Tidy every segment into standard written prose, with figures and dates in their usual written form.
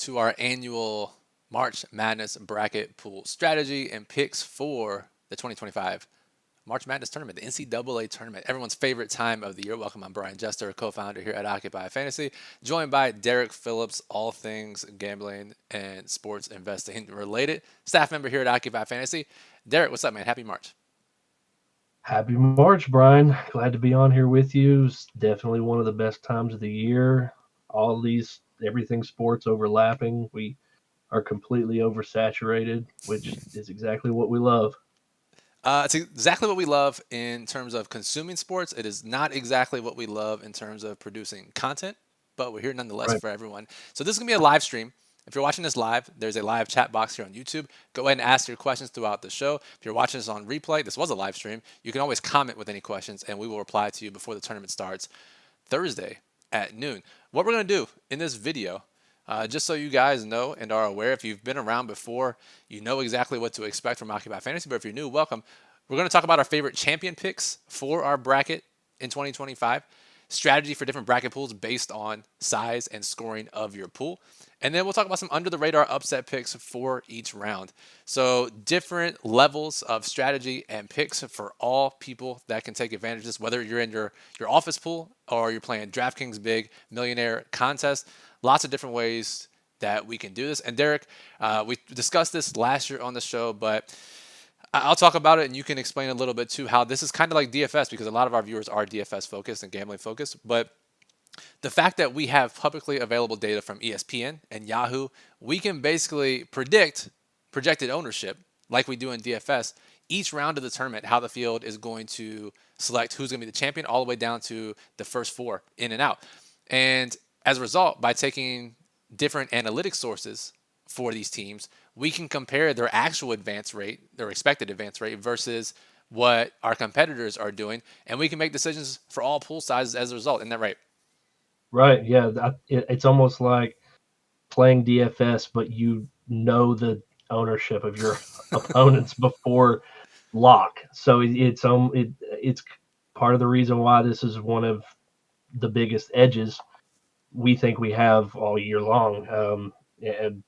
to our annual March Madness bracket pool strategy and picks for the 2025 March Madness tournament, the NCAA tournament, everyone's favorite time of the year. Welcome, I'm Brian Jester, co-founder here at Occupy Fantasy, joined by Derek Phillips, all things gambling and sports investing related, staff member here at Occupy Fantasy. Derek, what's up, man? Happy March. Happy March, Brian. Glad to be on here with you. It's definitely one of the best times of the year. All these, everything sports overlapping. We are completely oversaturated, which is exactly what we love. It's exactly what we love in terms of consuming sports. It is not exactly what we love in terms of producing content, but we're here nonetheless Right. for everyone. So this is going to be a live stream. If you're watching this live, there's a live chat box here on YouTube. Go ahead and ask your questions throughout the show. If you're watching this on replay, this was a live stream. You can always comment with any questions, and we will reply to you before the tournament starts Thursday at noon. What we're going to do in this video, just so you guys know and are aware, if you've been around before, you know exactly what to expect from Occupy Fantasy. But if you're new, welcome. We're going to talk about our favorite champion picks for our bracket in 2025, strategy for different bracket pools based on size and scoring of your pool. And then we'll talk about some under the radar upset picks for each round. So, different levels of strategy and picks for all people that can take advantage of this, whether you're in your office pool or you're playing DraftKings Big Millionaire Contest. Lots of different ways that we can do this. And Derek, we discussed this last year on the show, but I'll talk about it and you can explain a little bit too how this is kind of like DFS because a lot of our viewers are DFS focused and gambling focused. But the fact that we have publicly available data from ESPN and Yahoo, we can basically predict projected ownership like we do in DFS each round of the tournament, how the field is going to select who's going to be the champion all the way down to the first four in and out. And as a result, by taking different analytic sources for these teams, we can compare their actual advance rate, their expected advance rate versus what our competitors are doing, and we can make decisions for all pool sizes as a result. Isn't that right? Right. Yeah. It's almost like playing DFS, but you know the ownership of your opponents before lock. So it's part of the reason why this is one of the biggest edges we think we have all year long. And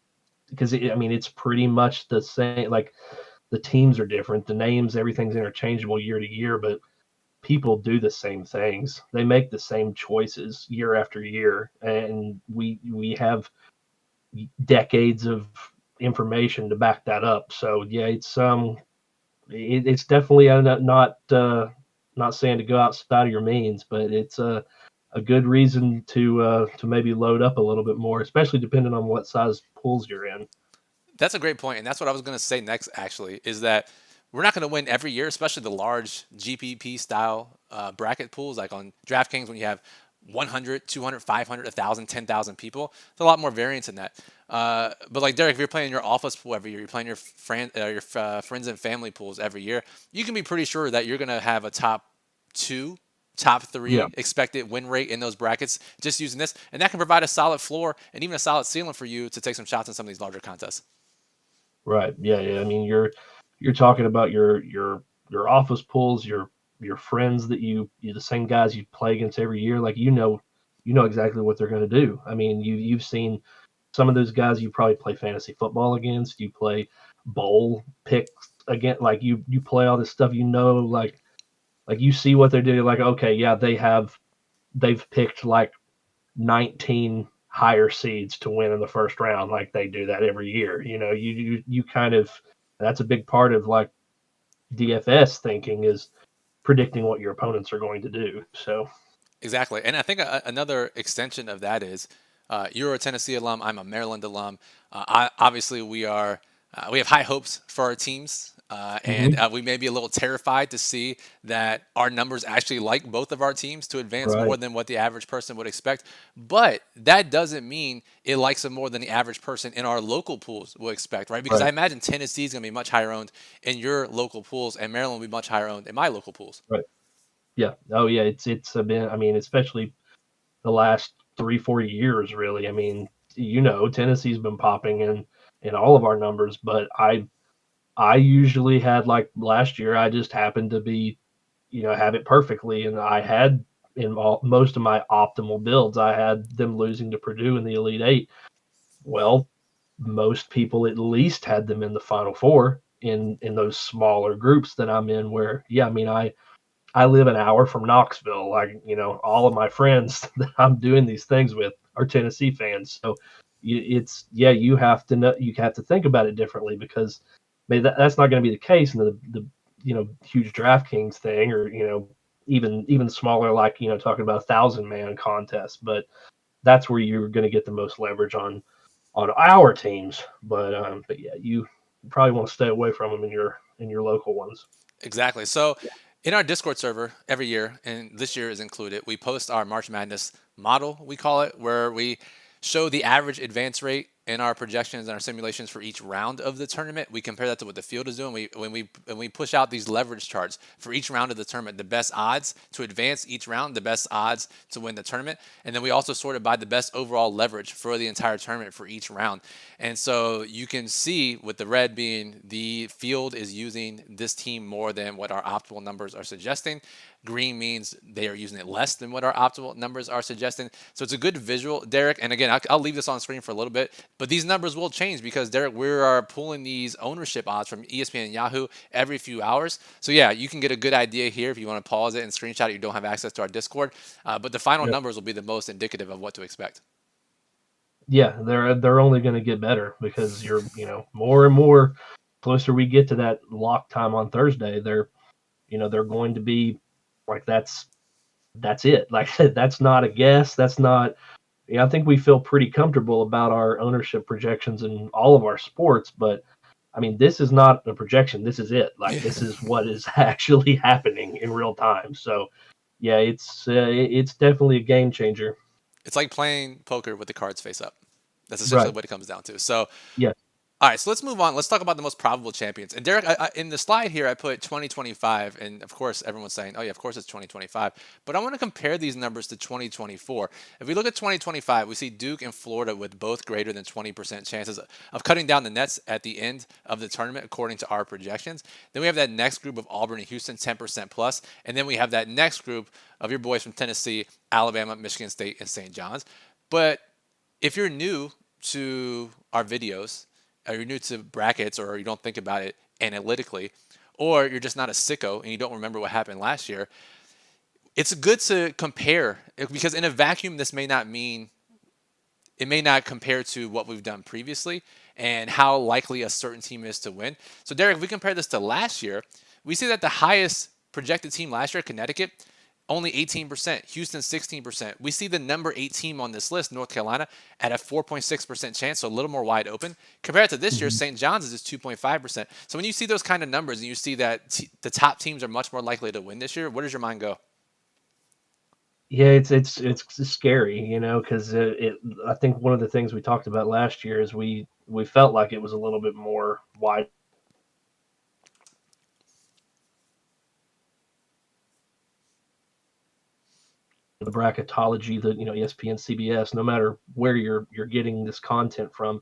because I mean, it's pretty much the same. Like the teams are different, the names, everything's interchangeable year to year, but people do the same things. They make the same choices year after year, and we have decades of information to back that up. So yeah, it's definitely not saying to go outside of your means, but it's a good reason to maybe load up a little bit more, especially depending on what size pools you're in. That's a great point, and that's what I was going to say next. Actually, is that we're not going to win every year, especially the large GPP style bracket pools, like on DraftKings when you have 100, 200, 500, 1,000, 10,000 people. There's a lot more variance in that. But like Derek, if you're playing your office pool every year, you're playing your friends and family pools every year, you can be pretty sure that you're going to have a top two, top Yeah, three expected win rate in those brackets just using this, and that can provide a solid floor and even a solid ceiling for you to take some shots in some of these larger contests. right. Yeah, yeah. I mean, you're talking about your office pools, your friends that you the same guys you play against every year. Like you know exactly what they're going to do. I mean, you've seen some of those guys you probably play fantasy football against. You play bowl picks again. Like you play all this stuff. You know, like you see what they're doing. Like okay, yeah, they've picked like 19 higher seeds to win in the first round. Like they do that every year. You know, you kind of that's a big part of like DFS thinking is predicting what your opponents are going to do. So Exactly. And I think another extension of that is you're a Tennessee alum. I'm a Maryland alum. Obviously, we have high hopes for our teams. And mhm, we may be a little terrified to see that our numbers actually like both of our teams to advance more right, than what the average person would expect. But that doesn't mean it likes them more than the average person in our local pools will expect, right? Because I right, imagine Tennessee is going to be much higher owned in your local pools, and Maryland will be much higher owned in my local pools. right. Yeah. Oh yeah. It's been. I mean, especially the last 3 4 years, really. I mean, Tennessee's been popping in all of our numbers, but I usually had like last year. I just happened to be have it perfectly, and I had in most of my optimal builds, I had them losing to Purdue in the Elite Eight. Well, most people at least had them in the Final Four in those smaller groups that I'm in. Where yeah, I mean I live an hour from Knoxville. Like all of my friends that I'm doing these things with are Tennessee fans. So it's yeah, you have to know, you have to think about it differently because maybe that's not going to be the case in the huge DraftKings thing or even smaller like talking about 1,000-man contest. But that's where you're going to get the most leverage on our teams. But yeah, you probably want to stay away from them in your local ones. Exactly. So in our Discord server every year, and this year is included, we post our March Madness model, we call it, where we show the average advance rate in our projections and our simulations for each round of the tournament. We compare that to what the field is doing. When we push out these leverage charts for each round of the tournament, the best odds to advance each round, the best odds to win the tournament, and then we also sort it by the best overall leverage for the entire tournament for each round. And so you can see with the red being the field is using this team more than what our optimal numbers are suggesting. Green means they are using it less than what our optimal numbers are suggesting. So it's a good visual, Derek. And again, I'll leave this on screen for a little bit, but these numbers will change because, Derek, we are pulling these ownership odds from ESPN and Yahoo every few hours. So yeah, you can get a good idea here if you want to pause it and screenshot it. You don't have access to our Discord, but the final Yep. numbers will be the most indicative of what to expect. Yeah, they're only going to get better because you're more and more closer we get to that lock time on Thursday. They're going to be like that's it. Like that's not a guess. That's not. I think we feel pretty comfortable about our ownership projections in all of our sports, but I mean, this is not a projection. This is it. Like this is what is actually happening in real time. So, yeah, it's definitely a game changer. It's like playing poker with the cards face up. That's essentially Right. what it comes down to. So, Yeah. all right, so let's move on. Let's talk about the most probable champions. And Derek, in the slide here, I put 2025, and of course, everyone's saying, "Oh yeah, of course it's 2025." But I want to compare these numbers to 2024. If we look at 2025, we see Duke and Florida with both greater than 20% chances of cutting down the nets at the end of the tournament, according to our projections. Then we have that next group of Auburn and Houston, 10% plus, and then we have that next group of your boys from Tennessee, Alabama, Michigan State, and St. John's. But if you're new to our videos, or you're new to brackets, or you don't think about it analytically, or you're just not a sicko and you don't remember what happened last year, it's good to compare because in a vacuum, this may not mean it may not compare to what we've done previously and how likely a certain team is to win. So, Derek, if we compare this to last year, we see that the highest projected team last year, Connecticut, only 18%, Houston 16%. We see the number 8 team on this list, North Carolina, at a 4.6% chance, so a little more wide open. Compared to this year, Mhm. St. John's is just 2.5%. So when you see those kind of numbers and you see that the top teams are much more likely to win this year, where does your mind go? Yeah, it's scary, because I think one of the things we talked about last year is we felt like it was a little bit more wide the bracketology that ESPN, CBS, no matter where you're getting this content from.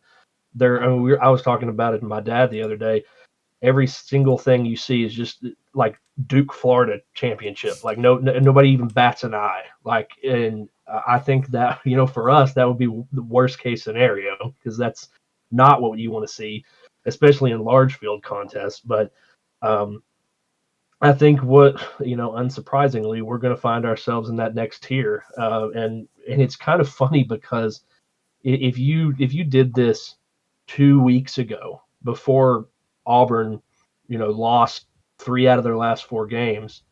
There, I mean, I was talking about it to my dad the other day. Every single thing you see is just like Duke Florida championship. Like nobody even bats an eye. Like, and I think that for us that would be the worst case scenario because that's not what you want to see, especially in large field contests. But um, I think unsurprisingly, we're going to find ourselves in that next tier, and it's kind of funny because if you did this 2 weeks ago before Auburn, lost 3 out of their last 4 games,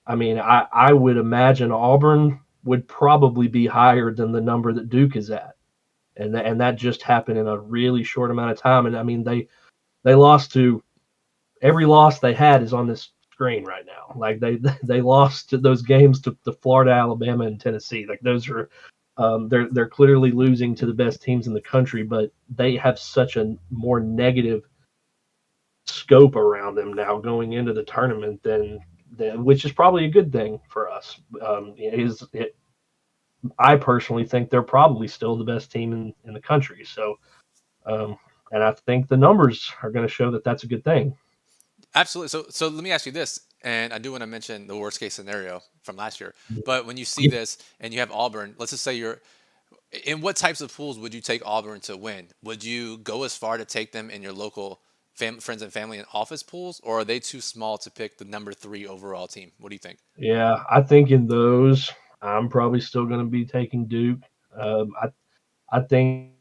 I mean, I would imagine Auburn would probably be higher than the number that Duke is at, and that just happened in a really short amount of time. And I mean, they lost to every loss they had is on this screen right now. Like they lost to those games to Florida, Alabama, and Tennessee. Like those are they're clearly losing to the best teams in the country, but they have such a more negative scope around them now going into the tournament than which is probably a good thing for us. I personally think they're probably still the best team in the country. So, um, and I think the numbers are going to show that that's a good thing. Absolutely. So let me ask you this, and I do want to mention the worst case scenario from last year. But when you see Yeah. this and you have Auburn, let's just say you're In what types of pools would you take Auburn to win? Would you go as far to take them in your local friends and family and office pools, or are they too small to pick the number 3 overall team? What do you think? Yeah, I think in those, I'm probably still going to be taking Duke. I think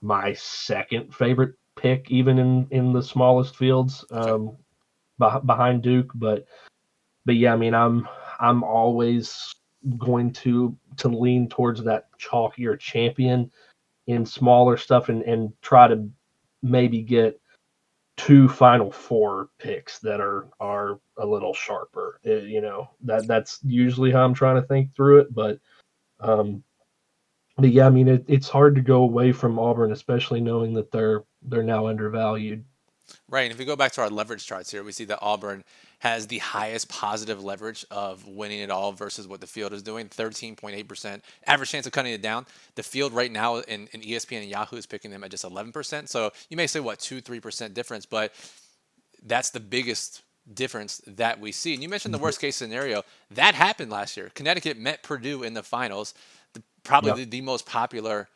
my second favorite pick, even in the smallest fields, Okay. behind Duke. But yeah, I mean, I'm always going to lean towards that chalkier champion in smaller stuff, and try to maybe get two Final Four picks that are a little sharper. That's usually how I'm trying to think through it. Um, but yeah, I mean, it's hard to go away from Auburn, especially knowing that they're now undervalued. Right. And if we go back to our leverage charts here, we see that Auburn has the highest positive leverage of winning it all versus what the field is doing, 13.8%. Average chance of cutting it down. The field right now in ESPN and Yahoo is picking them at just 11%. So you may say, what, 2-3% difference, but that's the biggest difference that we see. And you mentioned the worst case scenario. That happened last year. Connecticut met Purdue in the finals, probably Yep. the most popular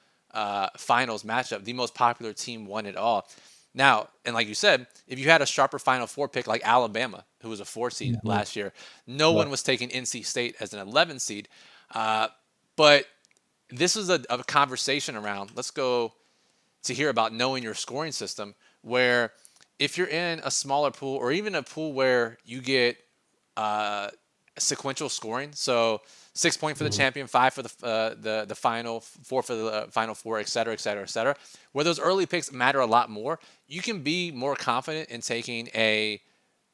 finals matchup. The most popular team won it all. Now, and like you said, if you had a sharper Final Four pick like Alabama, who was a 4 seed Mm-hmm. last year, no one Yep. was taking NC State as an 11 seed. Uh, but this is a conversation around. Let's go to hear about knowing your scoring system, where if you're in a smaller pool or even a pool where you get uh, sequential scoring, so 6 point for the Mm-hmm. champion, five for the final, four for the final four, et cetera, et cetera, et cetera, where those early picks matter a lot more, you can be more confident in taking a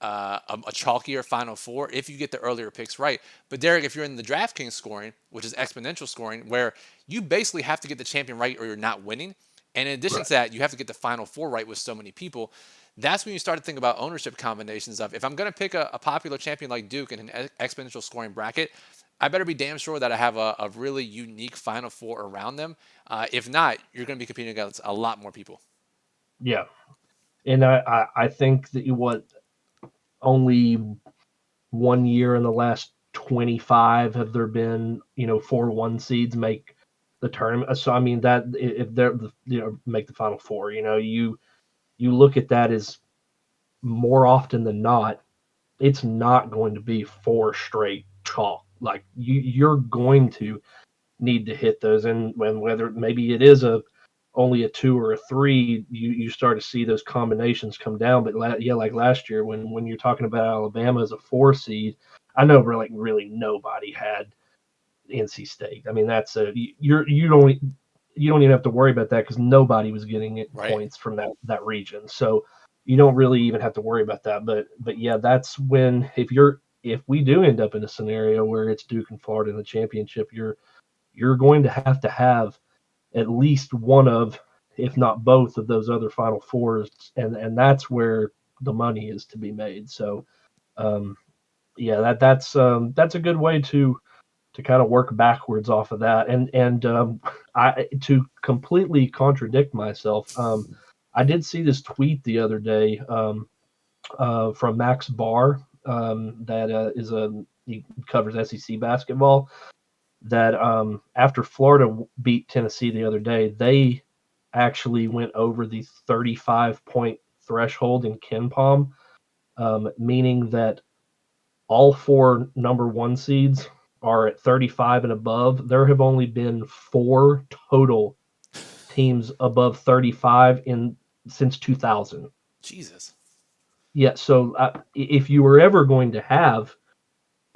chalkier Final Four if you get the earlier picks right. But Derek, if you're in the DraftKings scoring, which is exponential scoring, where you basically have to get the champion right or you're not winning, and in addition Right. to that, you have to get the Final Four right with so many people. That's when you start to think about ownership combinations of if I'm going to pick a popular champion like Duke in an exponential scoring bracket, I better be damn sure that I have a really unique Final Four around them. If not, you're going to be competing against a lot more people. Yeah. And I think that what only 1 year in the last 25 have there been, 4 1 seeds make the tournament. So I mean that if they're make the Final Four, you look at that as more often than not, it's not going to be four straight chalk. Like you're going to need to hit those, and when whether maybe it is a only a two or a three, you start to see those combinations come down. But yeah, like last year when you're talking about Alabama as a 4 seed, I know really nobody had NC State. I mean that's a you don't even have to worry about that because nobody was getting it Right. points from that region. So you don't really even have to worry about that. But yeah, that's when if we do end up in a scenario where it's Duke and Florida in the championship, you're going to have at least one of, if not both of those other Final Fours, and that's where the money is to be made. So um, yeah, that's a good way to kind of work backwards off of that. And I to completely contradict myself, I did see this tweet the other day from Max Barr, that is he covers SEC basketball. That after Florida beat Tennessee the other day, they actually went over the 35-point threshold in Ken Palm, meaning that all four number 1 seeds are at 35 and above. There have only been four total teams above 35 in since 2000. Jesus. Yeah, so if you were ever going to have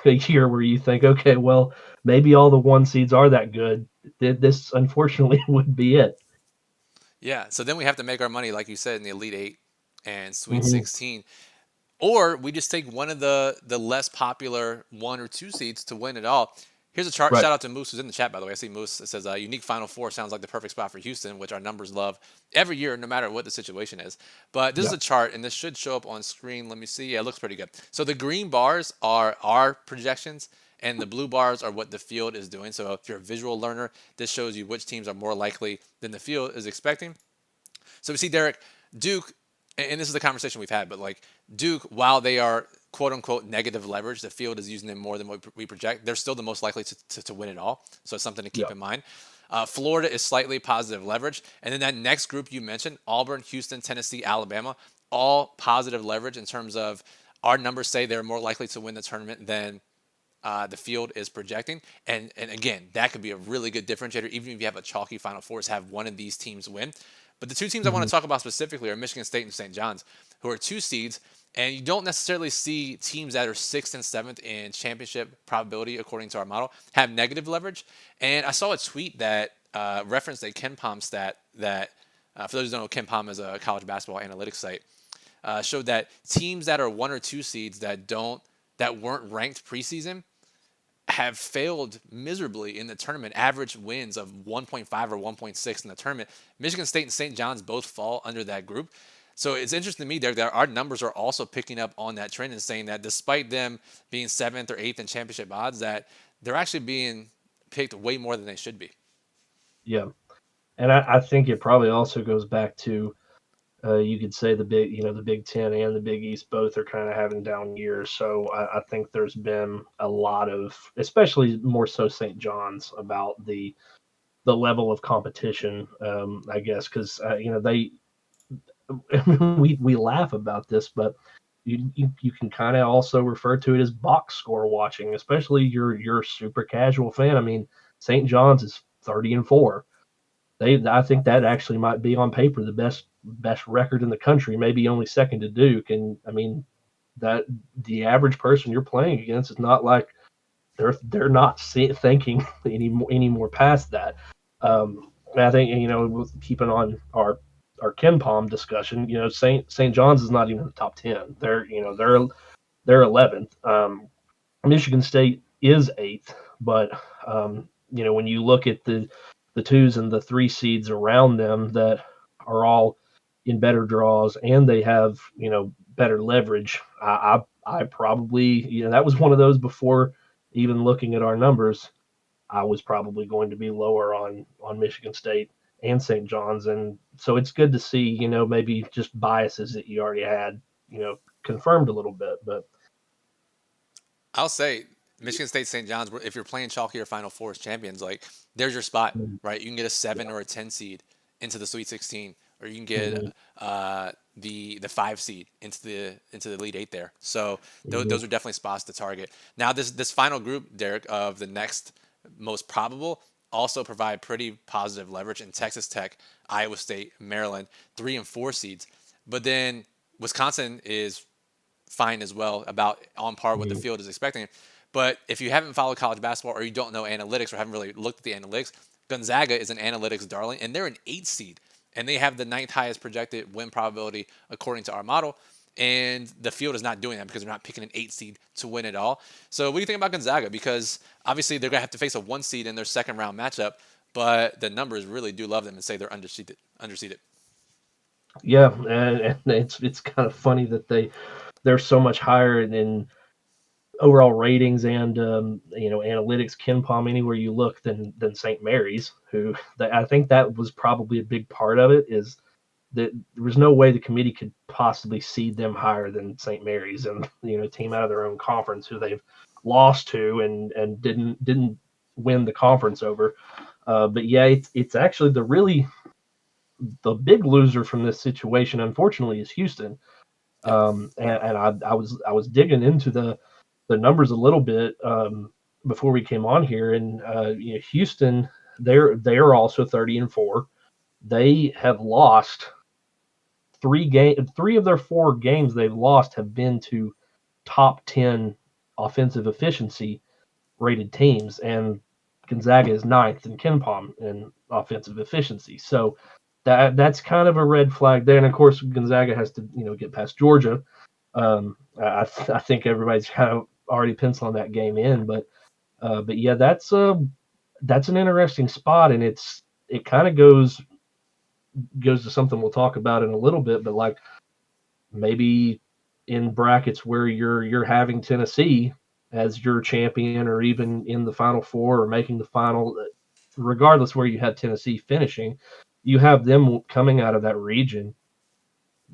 a year where you think, okay, well, maybe all the 1 seeds are that good, this unfortunately would be it. Yeah. So then we have to make our money, like you said, in the Elite Eight and Sweet Hmm. 16. Or we just take one of the less popular 1 or 2 seeds to win it all. Here's a chart. Right. Shout out to Moose who's in the chat, by the way. I see Moose. It says unique Final Four sounds like the perfect spot for Houston, which our numbers love every year, no matter what the situation is. But this is Yeah. a chart, and this should show up on screen. Let me see. Yeah, it looks pretty good. So the green bars are our projections, and the blue bars are what the field is doing. So if you're a visual learner, this shows you which teams are more likely than the field is expecting. So we see Derek, Duke, and this is the conversation we've had, but like Duke, while they are quote unquote negative leverage, the field is using them more than what we project. They're still the most likely to win it all. So it's something to keep Yeah. in mind. Florida is slightly positive leverage. And then that next group you mentioned, Auburn, Houston, Tennessee, Alabama, all positive leverage in terms of our numbers say they're more likely to win the tournament than the field is projecting. And again, that could be a really good differentiator, even if you have a chalky Final Fours, have one of these teams win. But the two teams I want Hmm. to talk about specifically are Michigan State and St. John's, who are two seeds. And you don't necessarily see teams that are sixth and seventh in championship probability, according to our model, have negative leverage. And I saw a tweet that referenced a KenPom stat that, for those who don't know, KenPom is a college basketball analytics site, showed that teams that are one or two seeds that weren't ranked preseason have failed miserably in the tournament. Average wins of 1.5 or 1.6 in the tournament. Michigan State and St. John's both fall under that group. So it's interesting to me, Derek, that our numbers are also picking up on that trend and saying that despite them being seventh or eighth in championship odds, that they're actually being picked way more than they should be. Yeah. And I think it probably also goes back to you could say the Big Ten and the Big East both are kind of having down years. So I think there's been a lot of, especially more so St. John's, about the level of competition. I guess because they we laugh about this, but you can kind of also refer to it as box score watching, especially your super casual fan. I mean, St. John's is 30-4. I think that actually might be on paper the best record in the country, maybe only second to Duke. And I mean that the average person you're playing against is not like they're not thinking any more past that. And I think keeping on our Ken Palm discussion, St. John's is not even in the top 10. They're 11th. Michigan State is 8th, but when you look at the twos and the three seeds around them that are all in better draws and they have better leverage, I probably that was one of those before even looking at our numbers. I was probably going to be lower on Michigan State and St. John's, and so it's good to see maybe just biases that you already had confirmed a little bit, but. I'll say Michigan State, St. John's, if you're playing chalky or Final Four as champions, like there's your spot, right? You can get a 7 Yeah. or a 10 seed into the Sweet 16, or you can get Hmm. the 5 seed into the Elite Eight there. So Hmm. those are definitely spots to target. Now this final group, Derek, of the next most probable also provide pretty positive leverage in Texas Tech, Iowa State, Maryland, 3 and 4 seeds. But then Wisconsin is fine as well, about on par with the Hmm. field is expecting. But if you haven't followed college basketball or you don't know analytics or haven't really looked at the analytics, Gonzaga is an analytics darling, and they're an 8 seed, and they have the ninth highest projected win probability according to our model. And the field is not doing that because they're not picking an 8 seed to win it all. So what do you think about Gonzaga? Because obviously they're going to have to face a 1 seed in their second round matchup, but the numbers really do love them and say they're underseeded. Underseeded. Yeah, and it's kind of funny that they're so much higher in overall ratings and analytics, KenPom, anywhere you look than St. Mary's, who I think that was probably a big part of it, is that there was no way the committee could possibly seed them higher than St. Mary's, and team out of their own conference who they've lost to and didn't win the conference over. But yeah, it's actually the big loser from this situation, unfortunately, is Houston. Yep. And I was digging into the numbers a little bit before we came on here, and Houston, they're also 30-4. They have lost three of their 4 games they've lost have been to top 10 offensive efficiency rated teams, and Gonzaga is ninth in KenPom in offensive efficiency. So that's kind of a red flag there. And of course, Gonzaga has to get past Georgia. I think everybody's kind of already penciling that game in, but yeah, that's an interesting spot, and it kind of goes to something we'll talk about in a little bit, but like maybe in brackets where you're having Tennessee as your champion or even in the Final Four or making the final, regardless where you had Tennessee finishing, you have them coming out of that region.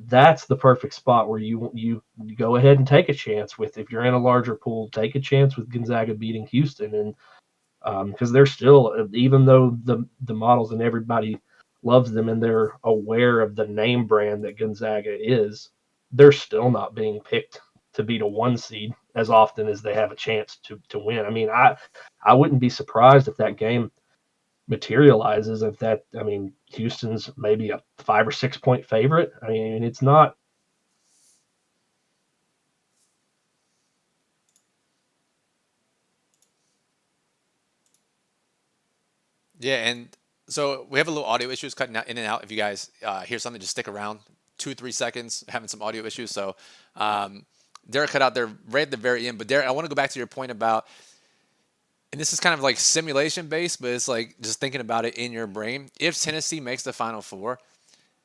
that's the perfect spot where you go ahead and take a chance with, if you're in a larger pool, take a chance with Gonzaga beating Houston. And because they're still, even though the models and everybody loves them and they're aware of the name brand that Gonzaga is, they're still not being picked to beat a 1 seed as often as they have a chance to win. I mean, I wouldn't be surprised if that game materializes, if that, I mean, Houston's maybe a 5 or 6 point favorite. I mean, it's not. Yeah, and so we have a little audio issues cutting out in and out. If you guys hear something, just stick around 2 3 seconds. Having some audio issues, so um, Derek cut out there right at the very end. But Derek, I want to go back to your point about, and this is kind of like simulation based, but it's like just thinking about it in your brain. If Tennessee makes the Final Four,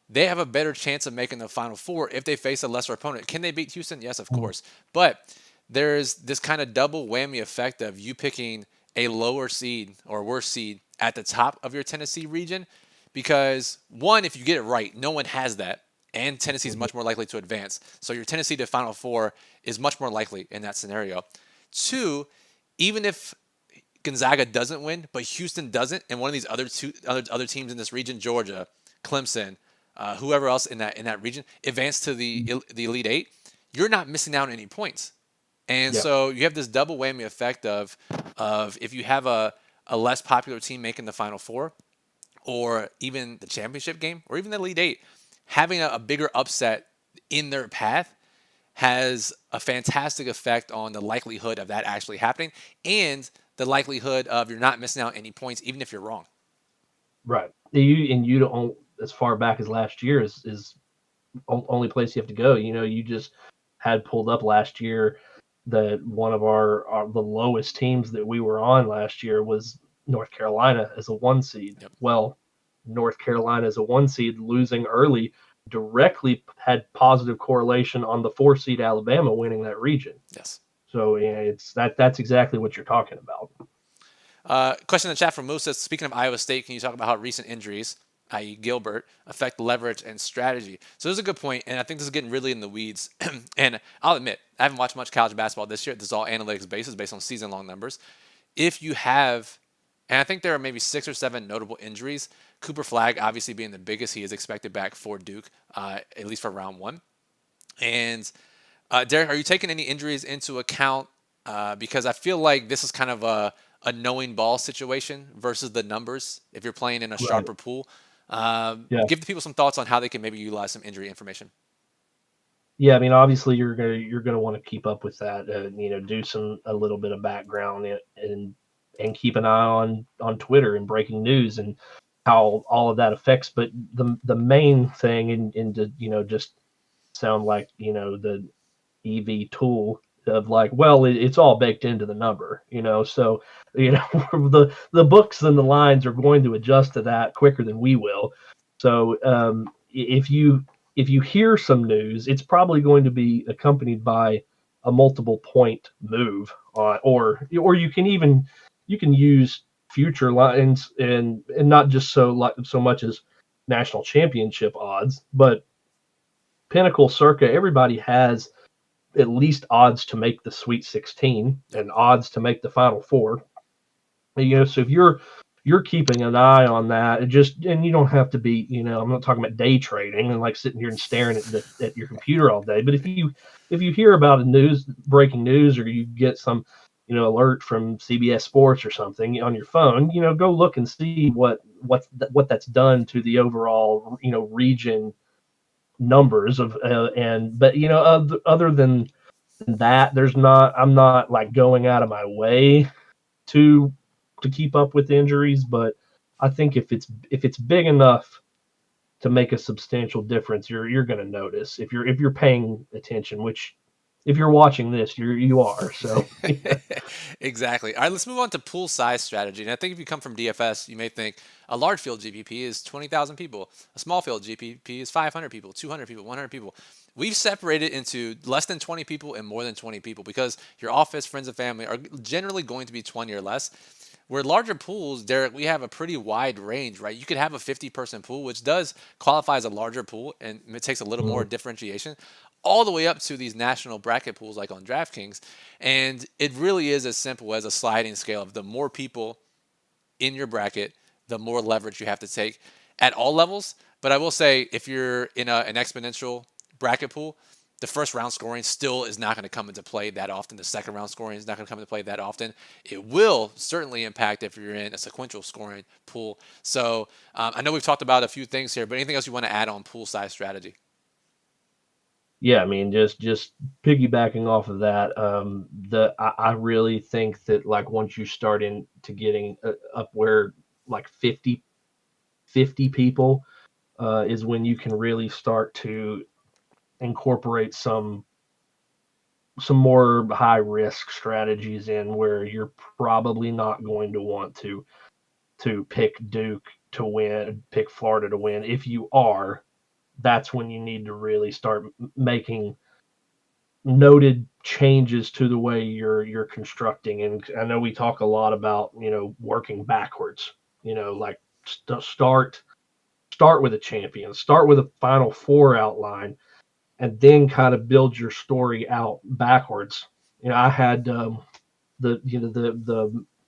they have a better chance of making the Final Four if they face a lesser opponent. Can they beat Houston? Yes, of course. But there's this kind of double whammy effect of you picking a lower seed or worse seed at the top of your Tennessee region, because one, if you get it right, no one has that. And Tennessee is much more likely to advance. So your Tennessee to Final Four is much more likely in that scenario. Two, even if Gonzaga doesn't win, but Houston doesn't, and one of these other teams in this region, Georgia, Clemson, whoever else in that region, advance to the Elite Eight, you're not missing out on any points. And Yeah, so you have this double whammy effect of if you have a less popular team making the Final Four, or even the championship game, or even the Elite Eight, having a bigger upset in their path has a fantastic effect on the likelihood of that actually happening, and the likelihood of you're not missing out any points, even if you're wrong. right. You don't, as far back as last year is only place you have to go. You know, you just had pulled up last year that one of our the lowest teams that we were on last year was North Carolina as a 1 seed. Yep. Well, North Carolina as a 1 seed losing early directly had positive correlation on the 4 seed Alabama winning that region. Yes. So yeah, that's exactly what you're talking about. Question in the chat from Moose says, speaking of Iowa State, can you talk about how recent injuries, i.e. Gilbert, affect leverage and strategy? So this is a good point, and I think this is getting really in the weeds. And I'll admit, I haven't watched much college basketball this year. This is all analytics basis based on season-long numbers. If you have, and I think there are maybe 6 or 7 notable injuries, Cooper Flagg obviously being the biggest. He is expected back for Duke, at least for round one. And Derek, are you taking any injuries into account? Because I feel like this is kind of a knowing ball situation versus the numbers if you're playing in a Right. sharper pool. Yeah. Give the people some thoughts on how they can maybe utilize some injury information. Yeah, I mean, obviously you're gonna want to keep up with that. You know, do some a little bit of background and keep an eye on Twitter and breaking news and how all of that affects. But the main thing, and to, you know, just sound like, you know, the EV tool of like, well, it's all baked into the number, you know. So, you know, the books and the lines are going to adjust to that quicker than we will. So, if you hear some news, it's probably going to be accompanied by a multiple point move on, or you can use future lines and not just so much as national championship odds, but Pinnacle Circa. Everybody has at least odds to make the Sweet 16 Yep. and odds to make the Final Four. You know, so if you're keeping an eye on that, and you don't have to be, you know, I'm not talking about day trading and like sitting here and staring at your computer all day, but if you hear about a breaking news, or you get some, you know, alert from CBS Sports or something on your phone, you know, go look and see what that's done to the overall, you know, region numbers of, and but you know, other than that, I'm not like going out of my way to keep up with injuries, but I think if it's big enough to make a substantial difference, you're going to notice if you're paying attention, which if you're watching this, you are. So Exactly. All right, let's move on to pool size strategy. And I think if you come from DFS, you may think a large field GPP is 20,000 people. A small field GPP is 500 people, 200 people, 100 people. We've separated into less than 20 people and more than 20 people because your office, friends, and family are generally going to be 20 or less. Where larger pools, Derek, we have a pretty wide range, right? You could have a 50-person pool, which does qualify as a larger pool, and it takes a little more Mm. differentiation, all the way up to these national bracket pools like on DraftKings. And it really is as simple as a sliding scale of the more people in your bracket, the more leverage you have to take at all levels. But I will say, if you're in an exponential bracket pool, the first round scoring still is not going to come into play that often. The second round scoring is not going to come into play that often. It will certainly impact if you're in a sequential scoring pool. So I know we've talked about a few things here, but anything else you want to add on pool size strategy? Yeah, I mean, just piggybacking off of that, I really think that like once you start into getting up where like 50 people is when you can really start to incorporate some more high risk strategies in where you're probably not going to want to pick Duke to win, pick Florida to win. If you are, that's when you need to really start making noted changes to the way you're constructing. And I know we talk a lot about working backwards. Like start with a champion, start with a Final Four outline, and then kind of build your story out backwards. I had the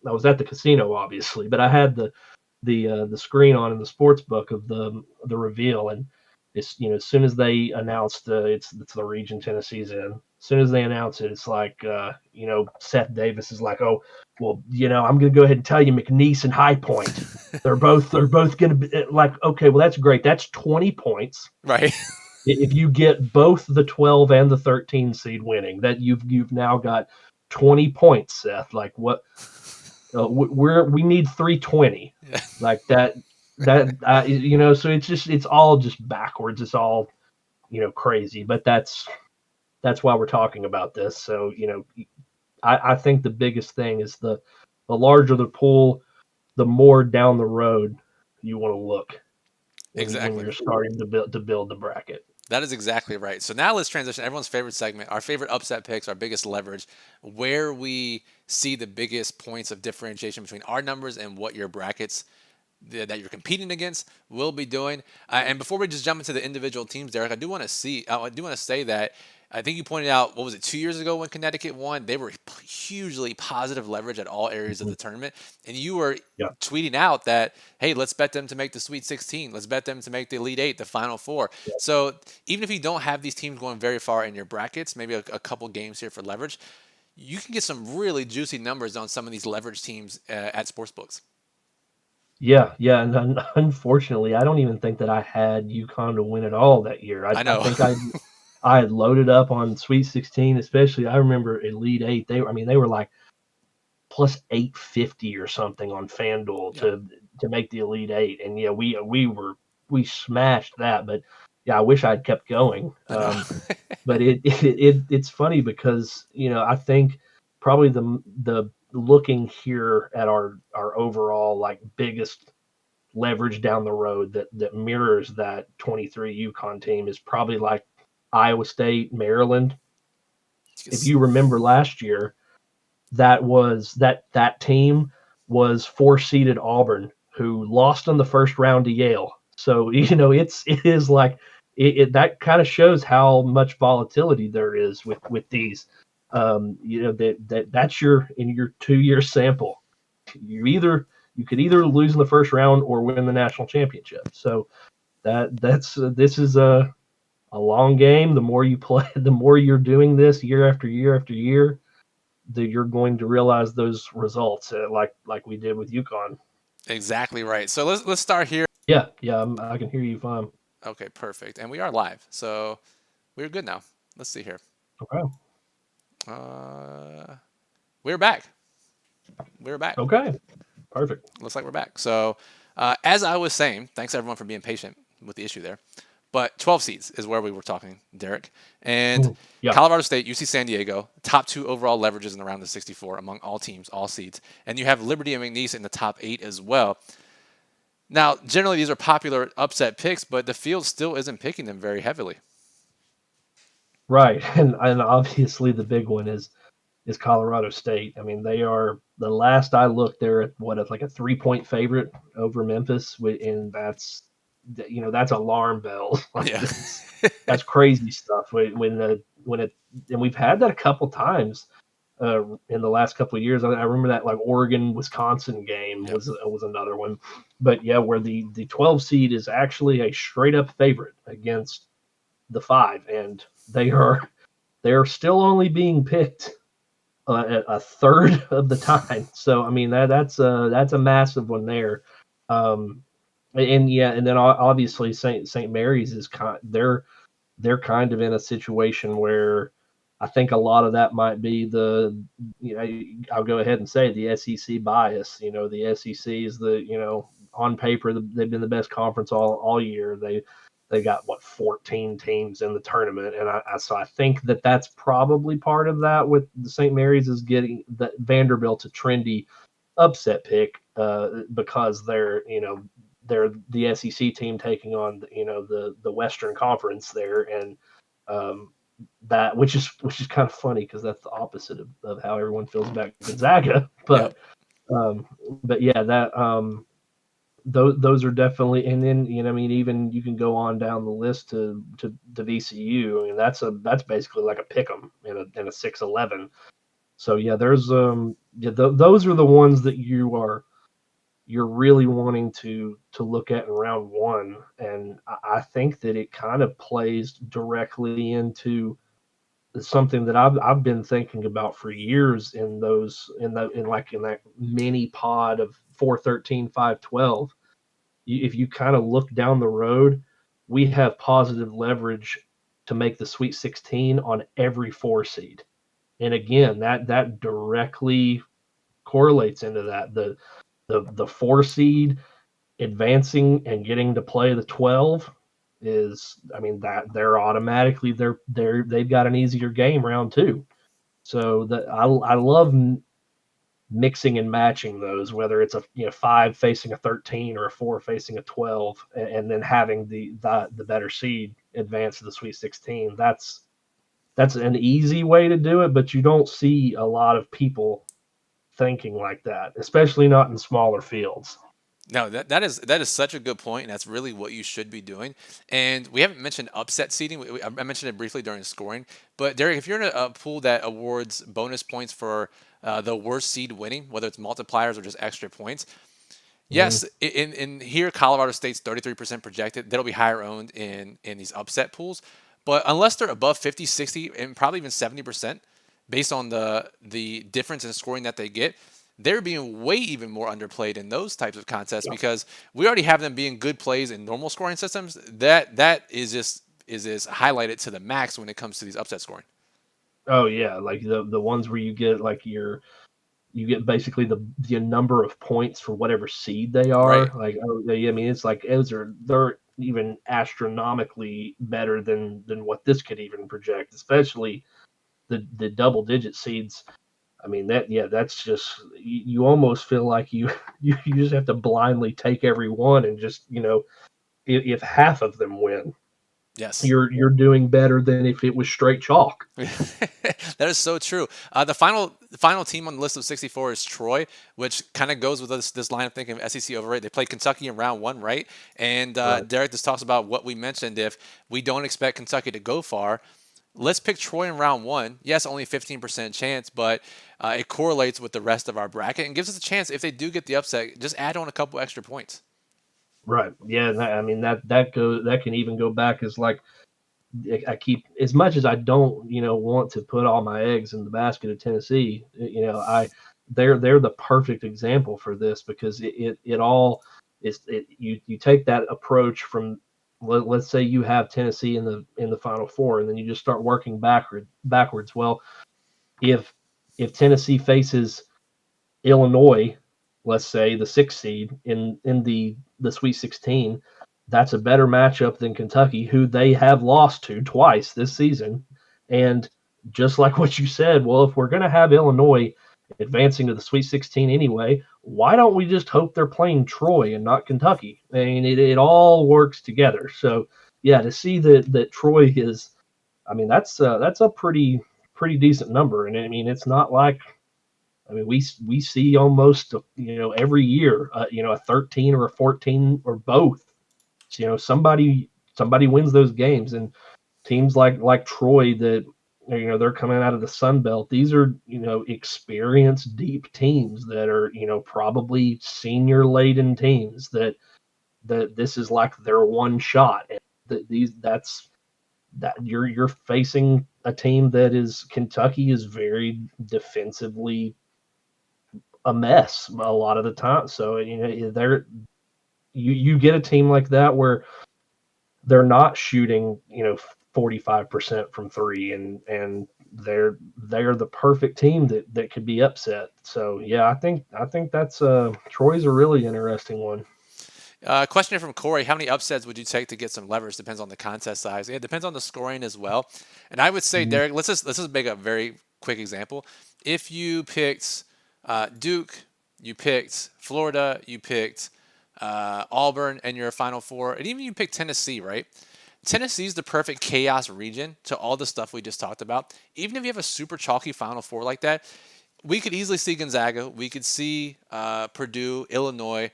I was at the casino obviously, but I had the screen on in the sports book of the reveal, and it's as soon as they announced it's the region Tennessee's in. As soon as they announce it, it's like Seth Davis is like, oh well, I'm gonna go ahead and tell you McNeese and High Point. They're both gonna be like, okay, well that's great. That's 20 points. Right. If you get both the 12 and the 13 seed winning, that you've now got 20 points, Seth. Like what? We need 320 Yeah. like that. So it's all just backwards. It's all crazy. But that's why we're talking about this. So I think the biggest thing is the larger the pool, the more down the road you want to look when Exactly. you're starting to build the bracket. That is exactly right. So now let's transition everyone's favorite segment, our favorite upset picks, our biggest leverage, where we see the biggest points of differentiation between our numbers and what your brackets that you're competing against will be doing. And before we just jump into the individual teams, Derek, I do want to say that I think you pointed out, what was it, 2 years ago when Connecticut won? They were hugely positive leverage at all areas of Mhm. the tournament. And you were Yeah. tweeting out that, hey, let's bet them to make the Sweet 16. Let's bet them to make the Elite Eight, the Final Four. Yeah. So even if you don't have these teams going very far in your brackets, maybe a couple games here for leverage, you can get some really juicy numbers on some of these leverage teams at sportsbooks. Yeah, and unfortunately, I don't even think that I had UConn to win it all that year. I, I I know. think I had loaded up on Sweet 16, especially. I remember Elite Eight. They were like plus 850 or something on FanDuel Yep. to make the Elite Eight, and yeah, we smashed that. But yeah, I wish I'd kept going. I know. But it's funny because I think probably the looking here at our overall like biggest leverage down the road that mirrors that 23 UConn team is probably like Iowa State, Maryland. If you remember last year, that team was four-seeded Auburn who lost in the first round to Yale. So it is like that kind of shows how much volatility there is with these. That's in your 2-year sample. You could either lose in the first round or win the national championship. So this is a long game. The more you play, the more you're doing this year after year after year, that you're going to realize those results, like we did with UConn. Exactly right. So let's start here. Yeah, I can hear you fine. Okay, perfect. And we are live, so we're good now. Let's see here. Okay. Uh, we're back. We're back. Okay. Perfect. Looks like we're back. So, as I was saying, thanks everyone for being patient with the issue there. But 12 seeds is where we were talking, Derek. And Yeah. Colorado State, UC San Diego, top 2 overall leverages in the round of 64 among all teams, all seeds. And you have Liberty and McNeese in the top 8 as well. Now, generally, these are popular upset picks, but the field still isn't picking them very heavily. Right. And obviously the big one is is Colorado State. I mean, they are, the last I looked, they're at what, it's like a 3-point favorite over Memphis, and that's alarm bells. Like Yeah. that's crazy stuff. And we've had that a couple times in the last couple of years. I remember that like Oregon Wisconsin game Yep. was another one. But yeah, where the 12 seed is actually a straight up favorite against the 5, and they're still only being picked a third of the time. So I mean that's a massive one there. Um, and yeah, and then obviously St. Mary's is they're kind of in a situation where I think a lot of that might be I'll go ahead and say the SEC bias. The SEC is on paper they've been the best conference all year. They got 14 teams in the tournament, and so I think that's probably part of that. With the St. Mary's is getting that Vanderbilt's a trendy upset pick because they're the SEC team taking on the Western Conference there, and that which is kind of funny because that's the opposite of how everyone feels about Gonzaga. Yep. But yeah, that those are definitely, and then I mean, even you can go on down the list to VCU. I mean, that's basically like a pick 'em in a 6-11. So yeah, there's those are the ones that you're really wanting to look at in round one, and I think that it kind of plays directly into something that I've been thinking about for years in that mini pod of 413, 512. If you kind of look down the road, we have positive leverage to make the Sweet 16 on every 4 seed. And again, that directly correlates into that. The 4 seed advancing and getting to play the 12 is, I mean, that they're automatically they've got an easier game round 2. So I love mixing and matching those, whether it's a 5 facing a 13 or a 4 facing a 12, and then having the better seed advance to the Sweet 16. That's an easy way to do it, but you don't see a lot of people thinking like that, especially not in smaller fields. No, that is such a good point, and that's really what you should be doing. And we haven't mentioned upset seeding. I mentioned it briefly during scoring, but Derek, if you're in a pool that awards bonus points for the worst seed winning, whether it's multipliers or just extra points, Mm-hmm. yes, in here Colorado State's 33% projected. That'll be higher owned in these upset pools, but unless they're above 50, 60, and probably even 70%, based on the difference in scoring that they get, they're being way even more underplayed in those types of contests because we already have them being good plays in normal scoring systems. That is highlighted to the max when it comes to these upset scoring. Oh yeah, like the ones where you get like you get basically the number of points for whatever seed they Right. are. Like, I mean, it's like they're even astronomically better than what this could even project, especially the double digit seeds. I mean, that's just, you almost feel like you just have to blindly take every one, and just if half of them win, Yes. you're doing better than if it was straight chalk. That is so true. The final team on the list of 64 is Troy, which kind of goes with this line of thinking of SEC overrate. They played Kentucky in round 1, right? And Right. Derek just talks about what we mentioned. If we don't expect Kentucky to go far, let's pick Troy in round 1. Yes, only 15% chance, but it correlates with the rest of our bracket and gives us a chance if they do get the upset. Just add on a couple extra points. Right. Yeah. I mean, that can even go back as like, I keep, as much as I don't, want to put all my eggs in the basket of Tennessee. They're the perfect example for this, because it all is, you take that approach from, let's say you have Tennessee in the Final Four, and then you just start working backwards. Well, if Tennessee faces Illinois, let's say the 6th seed in the Sweet 16, that's a better matchup than Kentucky, who they have lost to twice this season. And just like what you said, well, if we're going to have Illinois advancing to the Sweet 16 anyway, why don't we just hope they're playing Troy and not Kentucky? I mean, it all works together. So yeah, to see that Troy is, I mean, that's a pretty pretty decent number. And I mean, it's not like, I mean, we see almost, every year, a 13 or a 14 or both. So, somebody wins those games, and teams like Troy that, they're coming out of the Sun Belt. These are, experienced, deep teams that are, probably senior laden teams that this is like their one shot. And that you're facing a team that is Kentucky is very defensively a mess a lot of the time. So you get a team like that where they're not shooting 45% from three, and they're the perfect team that could be upset. So yeah, I think that's Troy's a really interesting one. Question here from Corey: how many upsets would you take to get some leverage? Depends on the contest size. Yeah, it depends on the scoring as well. And I would say, Mhm. Derek, let's just make a very quick example. If you picked Duke, you picked Florida, you picked Auburn, and you're a Final Four, and even you picked Tennessee, right? Tennessee's the perfect chaos region to all the stuff we just talked about. Even if you have a super chalky Final Four like that, we could easily see Gonzaga. We could see Purdue, Illinois,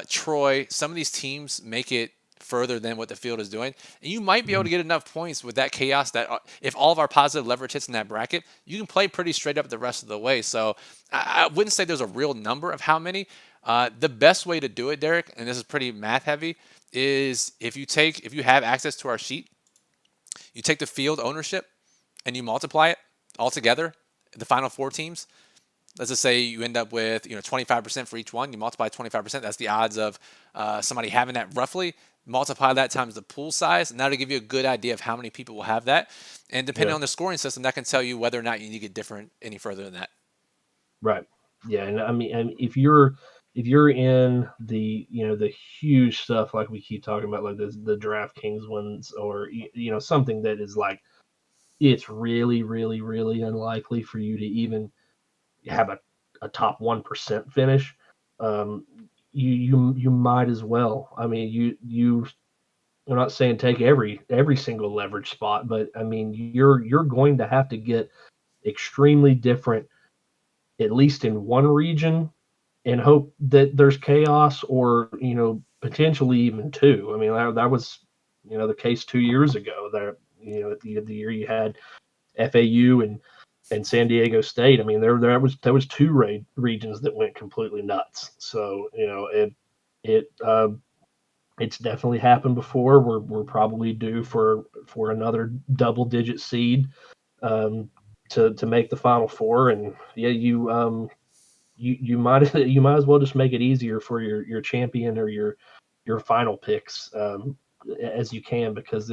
Troy. Some of these teams make it further than what the field is doing. And you might be able to get enough points with that chaos that if all of our positive leverage hits in that bracket, you can play pretty straight up the rest of the way. So I wouldn't say there's a real number of how many. The best way to do it, Derek, and this is pretty math heavy, is if you have access to our sheet, you take the field ownership and you multiply it all together, the final four teams. Let's just say you end up with 25% for each one. You multiply 25%. That's the odds of somebody having that roughly. Multiply that times the pool size, and that'll give you a good idea of how many people will have that. And depending Yeah. on the scoring system, that can tell you whether or not you need to get different any further than that. Right. Yeah, and I mean, and if you're in the huge stuff like we keep talking about, like the DraftKings ones, or something that is like, it's really, really, really unlikely for you to even have a top 1% finish. Um, you might as well. I mean, I'm not saying take every single leverage spot, but I mean, you're going to have to get extremely different, at least in one region, and hope that there's chaos, or potentially even two. I mean, that was the case 2 years ago. That the year you had FAU and San Diego State. I mean, there was two regions that went completely nuts. So it it's definitely happened before. We're probably due for another double digit seed, um, to make the Final Four. And yeah, you might you might as well just make it easier for your champion or your final picks, as you can, because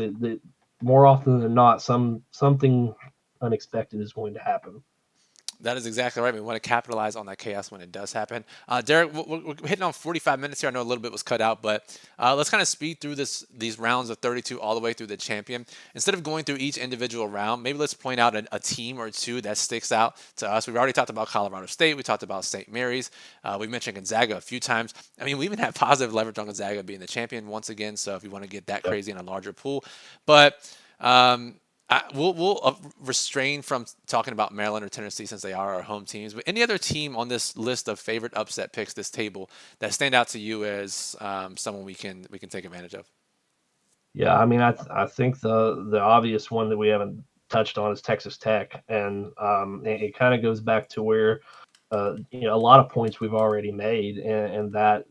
more often than not, something unexpected is going to happen. That is exactly right. We want to capitalize on that chaos when it does happen. Derek, we're hitting on 45 minutes here. I know a little bit was cut out, but let's kind of speed through these rounds of 32 all the way through the champion. Instead of going through each individual round, maybe let's point out a team or two that sticks out to us. We've already talked about Colorado State. We talked about St. Mary's. We mentioned Gonzaga a few times. I mean, we even have positive leverage on Gonzaga being the champion once again. So if you want to get that crazy in a larger pool, but we'll restrain from talking about Maryland or Tennessee since they are our home teams. But any other team on this list of favorite upset picks, this table, that stand out to you as someone we can take advantage of? Yeah, I mean, I think the obvious one that we haven't touched on is Texas Tech, and it kind of goes back to where a lot of points we've already made, and that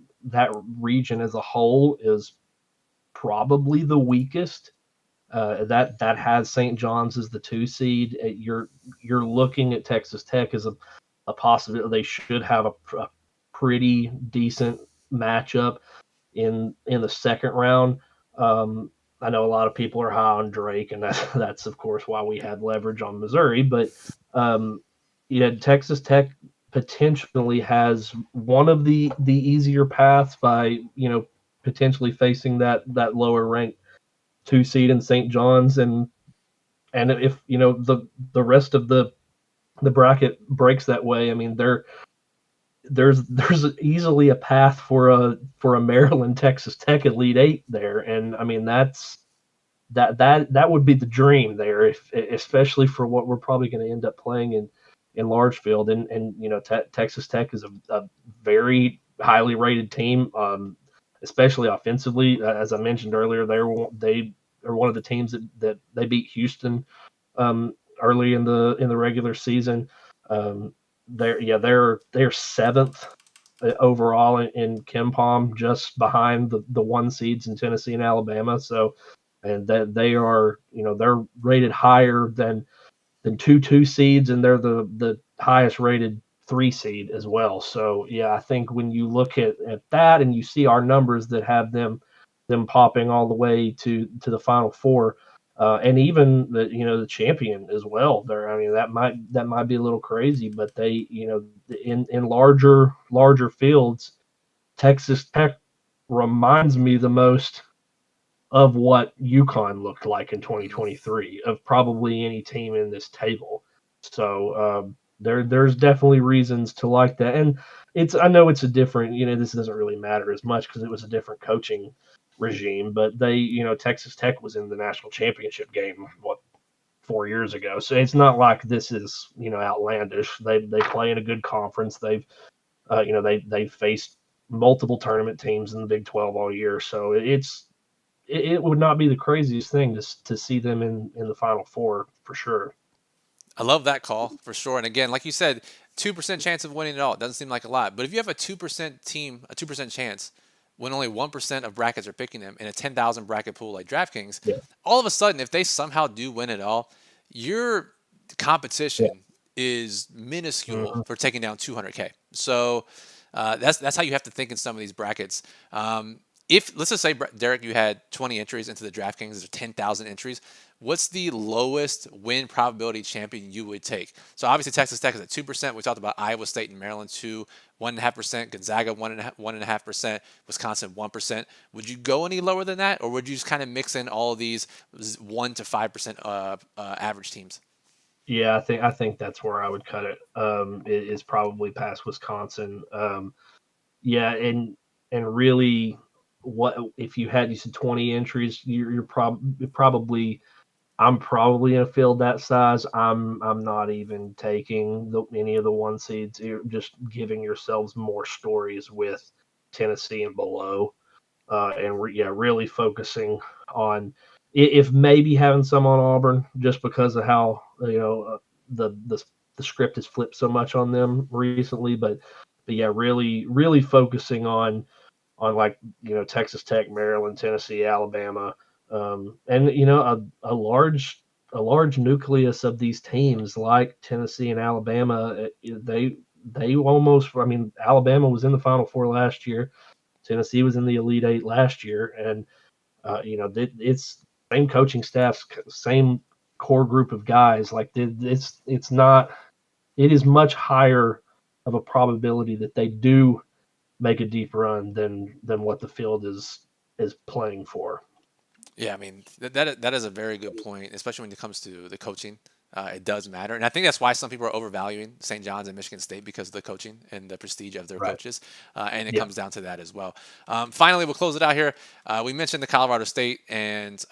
region as a whole is probably the weakest. That has St. John's as the 2 seed. You're looking at Texas Tech as a possibility. They should have a pretty decent matchup in the second round. I know a lot of people are high on Drake, and that's of course why we had leverage on Missouri. But um, Texas Tech potentially has one of the easier paths by potentially facing that lower ranked 2 seed in St. John's, and if the rest of the bracket breaks that way, I mean there's easily a path for a Maryland Texas Tech Elite Eight there, and I mean that would be the dream there, if especially for what we're probably going to end up playing in large field. And Texas Tech is a very highly rated team, especially offensively. As I mentioned earlier, they are one of the teams that they beat Houston early in the regular season. They're seventh overall in KenPom, just behind the one seeds in Tennessee and Alabama. So, and that they are, they're rated higher than two seeds, and they're the highest rated 3 seed as well. So yeah, I think when you look at that and you see our numbers that have them popping all the way to the Final Four, and even the champion as well. There, I mean, that might be a little crazy, but they, in larger fields, Texas Tech reminds me the most of what UConn looked like in 2023, of probably any team in this table. So there's definitely reasons to like that, and I know it's a different, this doesn't really matter as much because it was a different coaching regime, but Texas Tech was in the national championship game 4 years ago, so it's not like this is outlandish. They play in a good conference. They've faced multiple tournament teams in the Big 12 all year, so it would not be the craziest thing to see them in the Final Four for sure. I love that call for sure. And again, like you said, 2% chance of winning it all. It doesn't seem like a lot. But if you have a 2% team, a 2% chance, when only 1% of brackets are picking them in a 10,000 bracket pool like DraftKings, Yeah, all of a sudden, if they somehow do win it all, your yeah, competition is minuscule hmm for taking down 200K. So that's how you have to think in some of these brackets. If let's just say, Derek, you had 20 entries into the DraftKings, there's 10,000 entries. What's the lowest win probability champion you would take? So obviously Texas Tech is at 2%. We talked about Iowa State and Maryland 1.5%, Gonzaga 1.5%, Wisconsin 1%. Would you go any lower than that, or would you just kind of mix in all of these 1 to 5% average teams? yeah. I think that's where I would cut it. Is probably past Wisconsin. Yeah, and really, what if you said 20 entries? Probably. I'm probably in a field that size. I'm not even taking any of the one seeds. You're just giving yourselves more stories with Tennessee and below, and really focusing on, if maybe having some on Auburn, just because of how the script has flipped so much on them recently. But yeah, really focusing on like Texas Tech, Maryland, Tennessee, Alabama, and a large nucleus of these teams like Tennessee and Alabama. They almost, I mean, Alabama was in the Final Four last year. Tennessee was in the Elite Eight last year, and it's same coaching staffs, same core group of guys. Like it's not. It is much higher of a probability that they do make a deep run than what the field is playing for. Yeah, I mean that is a very good point, especially when it comes to the coaching. It does matter, and I think that's why some people are overvaluing St. John's and Michigan State because of the coaching and the prestige of their Right. coaches, and it Yeah. comes down to that as well. Finally, we'll close it out here. We mentioned the Colorado State and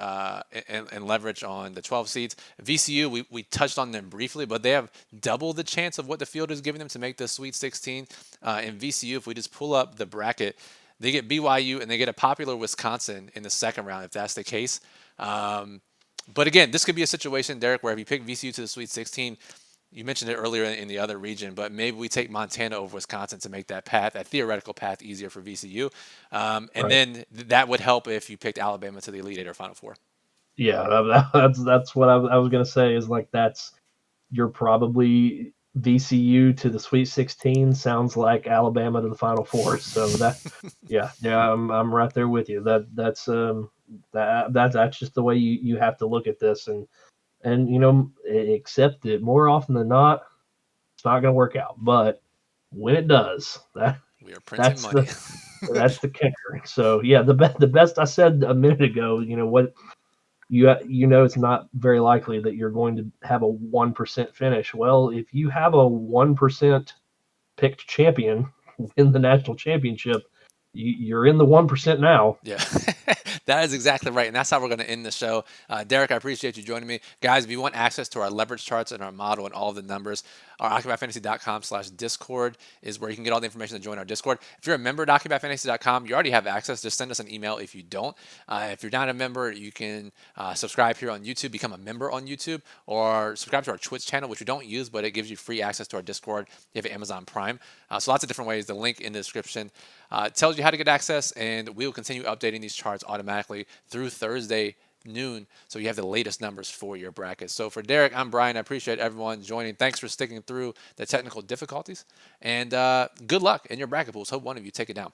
leverage on the 12 seeds. VCU, we touched on them briefly, but they have double the chance of what the field is giving them to make the Sweet 16. In VCU, if we just pull up the bracket, they get BYU and they get a popular Wisconsin in the second round if that's the case. But again, this could be a situation, Derek, where if you pick VCU to the Sweet 16, you mentioned it earlier in the other region, but maybe we take Montana over Wisconsin to make that theoretical path easier for VCU. And Right. then that would help if you picked Alabama to the Elite Eight or Final Four. Yeah. That's what I was gonna say. Is like you're probably VCU to the Sweet 16 sounds like Alabama to the Final Four. So yeah, I'm right there with you. That's just the way you have to look at this, and accept that more often than not, it's not going to work out. But when it does, We are printing that's money. the kicker. So yeah, the best I said a minute ago. What it's not very likely that you're going to have a 1% finish. Well, if you have a 1% picked champion win the national championship, you're in the 1% now. Yeah, That is exactly right. And that's how we're going to end the show. Derek, I appreciate you joining me. Guys, if you want access to our leverage charts and our model and all of the numbers, our OccupyFantasy.com/Discord is where you can get all the information to join our Discord. If you're a member at OccupyFantasy.com, you already have access. Just send us an email if you don't. If you're not a member, you can subscribe here on YouTube, become a member on YouTube, or subscribe to our Twitch channel, which we don't use, but it gives you free access to our Discord. You have Amazon Prime. So lots of different ways. The link in the description tells you how to get access, and we will continue updating these charts automatically through Thursday noon, so you have the latest numbers for your brackets. So for Derek, I'm Brian. I appreciate everyone joining. Thanks for sticking through the technical difficulties, and good luck in your bracket pools. Hope one of you take it down.